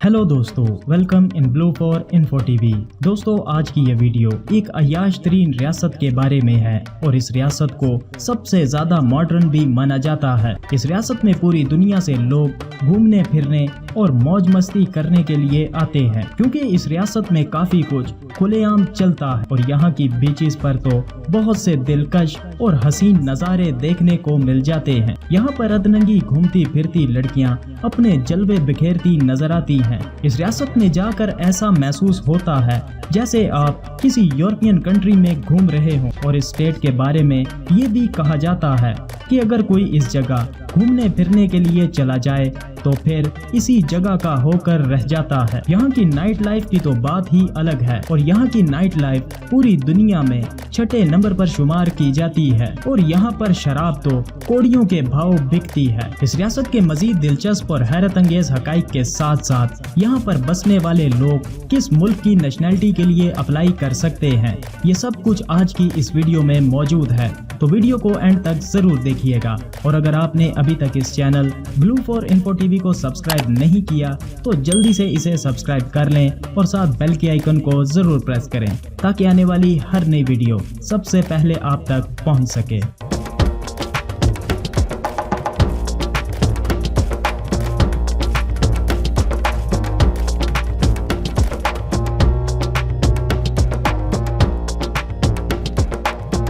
Hello दोस्तों, welcome in blue for info TV. दोस्तों, आज की ये वीडियो एक अय्याश तरीन रियासत के बारे में है और इस रियासत को सबसे ज्यादा मॉडर्न भी माना जाता है। इस रियासत में पूरी दुनिया से लोग घूमने फिरने और मौज मस्ती करने के लिए आते हैं, क्योंकि इस रियासत में काफी कुछ खुलेआम चलता है और यहाँ की बीचेस पर तो बहुत से दिलकश और हसीन नज़ारे देखने को मिल जाते हैं। यहाँ पर अदनंगी घूमती फिरती लड़कियाँ अपने जलवे बिखेरती नजर आती हैं। इस रियासत में जाकर ऐसा महसूस होता है जैसे आप किसी यूरोपियन कंट्री में घूम रहे हो। और इस स्टेट के बारे में ये भी कहा जाता है कि अगर कोई इस जगह घूमने फिरने के लिए चला जाए तो फिर इसी जगह का होकर रह जाता है। यहाँ की नाइट लाइफ की तो बात ही अलग है और यहाँ की नाइट लाइफ पूरी दुनिया में छठे नंबर पर शुमार की जाती है और यहाँ पर शराब तो कौड़ियों के भाव बिकती है। इस रियासत के मजीद दिलचस्प और हैरत अंगेज हकाइक के साथ साथ यहाँ पर बसने वाले लोग किस मुल्क की नेशनैलिटी के लिए अप्लाई कर सकते हैं, ये सब कुछ आज की इस वीडियो में मौजूद है, तो वीडियो को एंड तक जरूर देखिएगा। और अगर आपने अभी तक इस channel blue for info TV को सब्सक्राइब नहीं किया तो जल्दी से इसे सब्सक्राइब कर लें और साथ बेल के आइकन को जरूर प्रेस करें ताकि आने वाली हर नई वीडियो सबसे पहले आप तक पहुंच सके।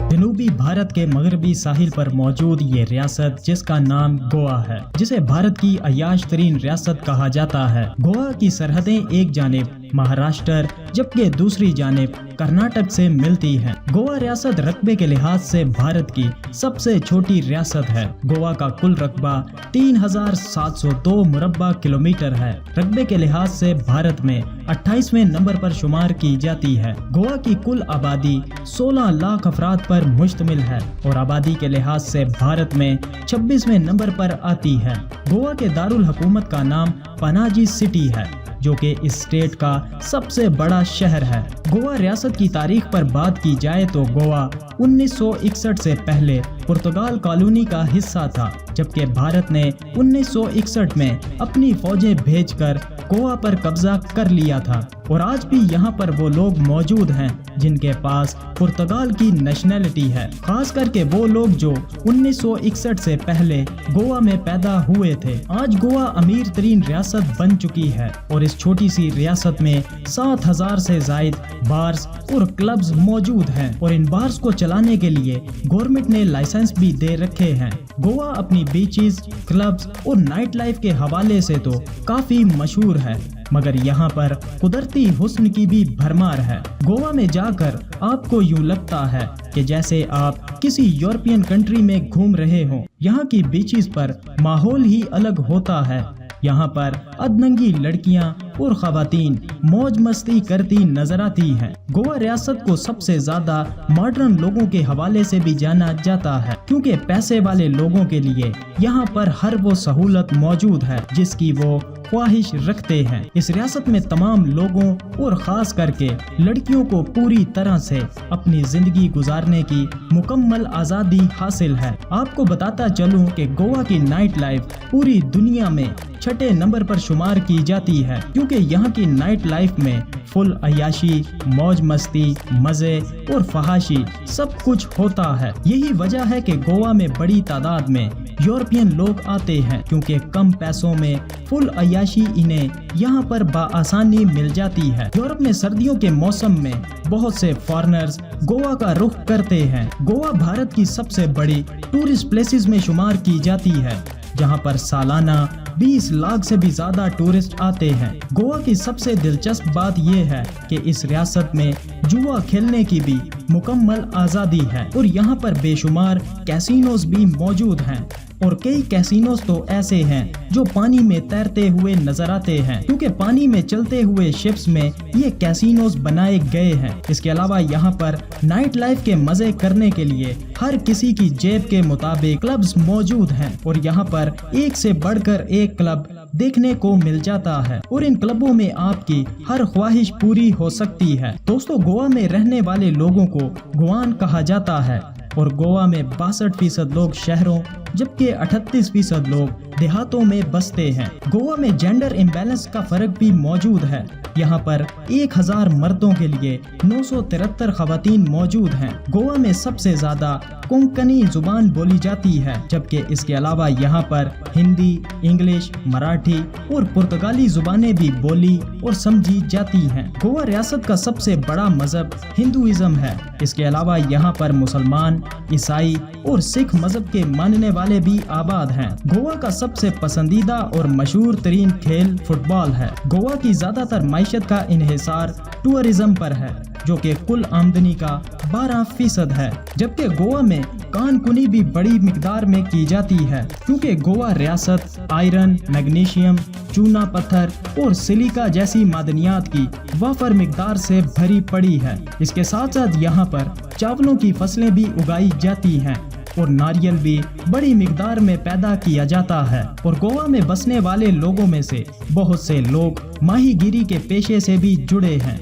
जनूबी भारत के मगरबी साहिल पर मौजूद ये रियासत, जिसका नाम गोवा है, जिसे भारत की अय्याश तरीन रियासत कहा जाता है। गोवा की सरहदें एक जानिब महाराष्ट्र जबकि दूसरी जानिब कर्नाटक से मिलती हैं। गोवा रियासत रकबे के लिहाज से भारत की सबसे छोटी रियासत है। गोवा का कुल रकबा 3702 मुरब्बा किलोमीटर है। रकबे के लिहाज से भारत में 28वें नंबर पर शुमार की जाती है। गोवा की कुल आबादी 16 लाख अफराद पर मुश्तमिल है और आबादी के लिहाज से भारत में 26वें नंबर पर आती है। गोवा के दारुल हुकूमत का नाम पनाजी सिटी है, जो कि इस स्टेट का सबसे बड़ा शहर है। गोवा रियासत की तारीख पर बात की जाए तो गोवा 1961 से पहले पुर्तगाल कॉलोनी का हिस्सा था, जबकि भारत ने 1961 में अपनी फौजें भेजकर गोवा पर कब्जा कर लिया था। और आज भी यहाँ पर वो लोग मौजूद हैं जिनके पास पुर्तगाल की नेशनैलिटी है, खास करके वो लोग जो 1961 से पहले गोवा में पैदा हुए थे। आज गोवा अमीर तरीन रियासत बन चुकी है और इस छोटी सी रियासत में 7000 से जायद बार्स और क्लब्स मौजूद हैं और इन बार्स को चलाने के लिए गवर्नमेंट ने लाइसेंस भी दे रखे हैं। गोवा अपनी बीचेस, क्लब्स और नाइट लाइफ के हवाले से तो काफी मशहूर है, मगर यहाँ पर कुदरती हुस्न की भी भरमार है। गोवा में जाकर आपको यूं लगता है कि जैसे आप किसी यूरोपियन कंट्री में घूम रहे हो। यहाँ की बीचेस पर माहौल ही अलग होता है। यहाँ पर अदनंगी लड़कियाँ और खवातीन मौज मस्ती करती नजर आती हैं। गोवा रियासत को सबसे ज्यादा मॉडर्न लोगों के हवाले से भी जाना जाता है, क्योंकि पैसे वाले लोगों के लिए यहाँ पर हर वो सहूलत मौजूद है जिसकी वो ख्वाहिश रखते हैं। इस रियासत में तमाम लोगों और खास करके लड़कियों को पूरी तरह से अपनी जिंदगी गुजारने की मुकम्मल आज़ादी हासिल है। आपको बताता चलूं कि गोवा की नाइट लाइफ पूरी दुनिया में छठे नंबर पर शुमार की जाती है, क्योंकि यहाँ की नाइट लाइफ में फुल अय्याशी, मौज मस्ती, मजे और फहाशी सब कुछ होता है। यही वजह है कि गोवा में बड़ी तादाद में यूरोपियन लोग आते हैं, क्योंकि कम पैसों में फुल अय्याशी इन्हें यहाँ पर बआसानी मिल जाती है। यूरोप में सर्दियों के मौसम में बहुत से फॉरेनर्स गोवा का रुख करते हैं। गोवा भारत की सबसे बड़ी टूरिस्ट प्लेसेस में शुमार की जाती है, जहाँ पर सालाना 20 लाख से भी ज्यादा टूरिस्ट आते हैं। गोवा की सबसे दिलचस्प बात यह है कि इस रियासत में जुआ खेलने की भी मुकम्मल आज़ादी है और यहाँ पर बेशुमार कैसीनोस भी मौजूद हैं और कई कैसीनोस तो ऐसे हैं जो पानी में तैरते हुए नजर आते हैं, क्योंकि पानी में चलते हुए शिप्स में ये कैसीनोस बनाए गए हैं। इसके अलावा यहाँ पर नाइट लाइफ के मजे करने के लिए हर किसी की जेब के मुताबिक क्लब्स मौजूद हैं और यहाँ पर एक से बढ़कर एक क्लब देखने को मिल जाता है और इन क्लबों में आपकी हर ख्वाहिश पूरी हो सकती है। दोस्तों, गोवा में रहने वाले लोगों को गोवान कहा जाता है और गोवा में 62% लोग शहरों जबकि 38% लोग دیہاتوں میں بستے ہیں۔ گوا میں جینڈر امبیلنس کا فرق بھی موجود ہے۔ یہاں پر 1000 مردوں کے لیے 973 خواتین موجود ہیں۔ گوا میں سب سے زیادہ کونکنی زبان بولی جاتی ہے، جبکہ اس کے علاوہ یہاں پر ہندی، انگلش، مراٹھی اور پرتگالی زبانیں بھی بولی اور سمجھی جاتی ہیں۔ گوا ریاست کا سب سے بڑا مذہب ہندوازم ہے۔ اس کے علاوہ یہاں پر مسلمان، عیسائی اور سکھ مذہب کے ماننے والے بھی آباد ہیں۔ گوا کا سب سے پسندیدہ اور مشہور ترین کھیل فٹ بال ہے۔ گوا کی زیادہ تر معیشت کا انحصار ٹورزم پر ہے، جو کہ کل آمدنی کا 12% ہے، جبکہ گوا میں کان کنی بھی بڑی مقدار میں کی جاتی ہے، کیونکہ گوا ریاست آئرن، میگنیشیم، چونا پتھر اور سلیکا جیسی معدنیات کی وافر مقدار سے بھری پڑی ہے۔ اس کے ساتھ ساتھ یہاں پر چاولوں کی فصلیں بھی اگائی جاتی ہیں اور ناریل بھی بڑی مقدار میں پیدا کیا جاتا ہے، اور گوا میں بسنے والے لوگوں میں سے بہت سے لوگ ماہی گیری کے پیشے سے بھی جڑے ہیں۔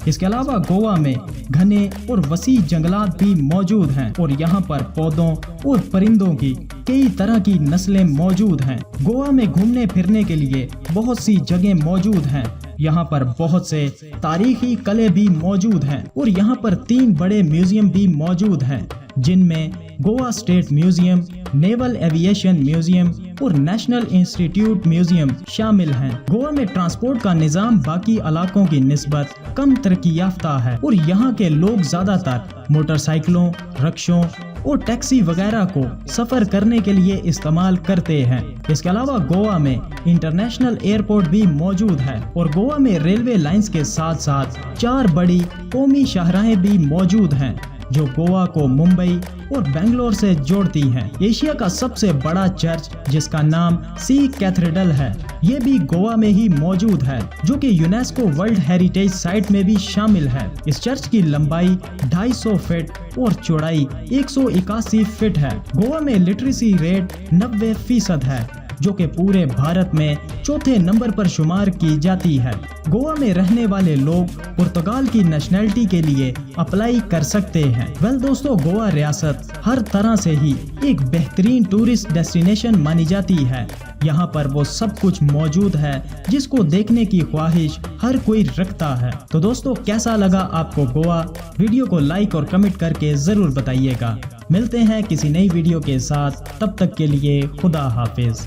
اس کے علاوہ گوا میں گھنے اور وسیع جنگلات بھی موجود ہیں، اور یہاں پر پودوں اور پرندوں کی کئی طرح کی نسلیں موجود ہیں۔ گوا میں گھومنے پھرنے کے لیے بہت سی جگہیں موجود ہیں۔ یہاں پر بہت سے تاریخی قلعے بھی موجود ہیں، اور یہاں پر 3 بڑے میوزیم بھی موجود ہیں، جن میں گوا اسٹیٹ میوزیم، نیول ایوییشن میوزیم اور نیشنل انسٹیٹیوٹ میوزیم شامل ہیں۔ گوا میں ٹرانسپورٹ کا نظام باقی علاقوں کی نسبت کم ترقی یافتہ ہے، اور یہاں کے لوگ زیادہ تر موٹر سائیکلوں، رکشوں اور ٹیکسی وغیرہ کو سفر کرنے کے لیے استعمال کرتے ہیں۔ اس کے علاوہ گوا میں انٹرنیشنل ایئرپورٹ بھی موجود ہے، اور گوا میں ریلوے لائنز کے ساتھ ساتھ 4 بڑی قومی شاہراہیں بھی موجود ہیں، جو گوا کو ممبئی اور بنگلور سے جوڑتی ہیں۔ ایشیا کا سب سے بڑا چرچ، جس کا نام سکھ کیتھیڈرل ہے، یہ بھی گوا میں ہی موجود ہے، جو کہ یونیسکو ورلڈ ہیریٹیج سائٹ میں بھی شامل ہے۔ اس چرچ کی لمبائی 250 فٹ اور چوڑائی 181 فٹ ہے۔ گوا میں لٹریسی ریٹ 90% ہے، جو کہ پورے بھارت میں 4تھے نمبر پر شمار کی جاتی ہے۔ گوا میں رہنے والے لوگ پرتگال کی نیشنلٹی کے لیے اپلائی کر سکتے ہیں۔ دوستو، گوا ریاست ہر طرح سے ہی ایک بہترین ٹورسٹ ڈیسٹینیشن مانی جاتی ہے۔ یہاں پر وہ سب کچھ موجود ہے جس کو دیکھنے کی خواہش ہر کوئی رکھتا ہے۔ تو دوستو، کیسا لگا آپ کو گوا؟ ویڈیو کو لائک اور کمنٹ کر کے ضرور بتائیے گا۔ ملتے ہیں کسی نئی ویڈیو کے ساتھ، تب تک کے لیے خدا حافظ۔